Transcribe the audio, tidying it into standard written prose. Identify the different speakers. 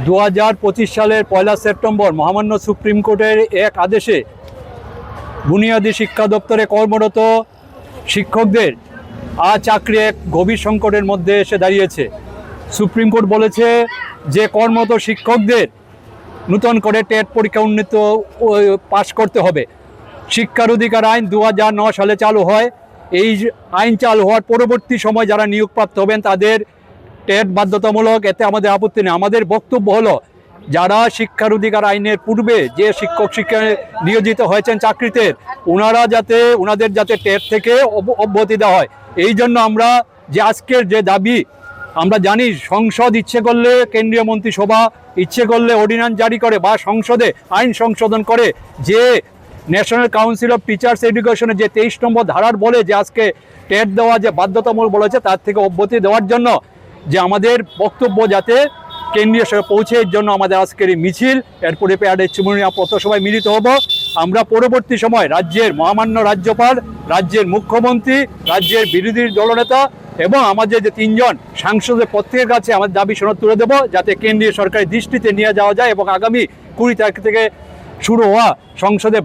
Speaker 1: 2025 সালের 1 সেপ্টেম্বর মহামান্য সুপ্রিম কোর্টের এক আদেশে বুনিয়াদী শিক্ষা দপ্তরে কর্মরত শিক্ষকদের চাকরি এক গভীর সংকটের মধ্যে এসে দাঁড়িয়েছে। সুপ্রিম কোর্ট বলেছে যে কর্মরত শিক্ষকদের নূতন করে টেট পরীক্ষা উন্নীত পাশ করতে হবে। শিক্ষার অধিকার আইন 2009 সালে চালু হয়। এই আইন চালু হওয়ার পরবর্তী সময় যারা নিয়োগপ্রাপ্ত হবেন তাদের টেট বাধ্যতামূলক, এতে আমাদের আপত্তি নেই। আমাদের বক্তব্য হলো যারা শিক্ষার অধিকার আইনের পূর্বে যে শিক্ষা নিয়োজিত হয়েছেন চাকরিতে ওনাদের যাতে টেট থেকে অব্যাহতি দেওয়া হয়। এই জন্য আমরা যে আজকের যে দাবি, আমরা জানি সংসদ ইচ্ছে করলে, কেন্দ্রীয় মন্ত্রিসভা ইচ্ছে করলে অর্ডিন্যান্স জারি করে বা সংসদে আইন সংশোধন করে যে ন্যাশনাল কাউন্সিল অফ টিচার্স এডুকেশনের যে 23 নম্বর ধারার বলে যে আজকে টেট দেওয়া যে বাধ্যতামূলক বলেছে তার থেকে অব্যাহতি দেওয়ার জন্য যে আমাদের বক্তব্য যাতে কেন্দ্রীয় সরকার পৌঁছে, এর জন্য আমাদের আজকের এই মিছিল। এরপরে প্যারেড চুমুনিয়া পথসভায় মিলিত হব। আমরা পরবর্তী সময় রাজ্যের মহামান্য রাজ্যপাল, রাজ্যের মুখ্যমন্ত্রী, রাজ্যের বিরোধী দলনেতা এবং আমাদের যে 3 জন সাংসদের প্রত্যেকের কাছে আমাদের দাবি সনদ তুলে দেবো যাতে কেন্দ্রীয় সরকারের দৃষ্টিতে নিয়ে যাওয়া যায় এবং আগামী 20 তারিখ থেকে শুরু হওয়া সংসদে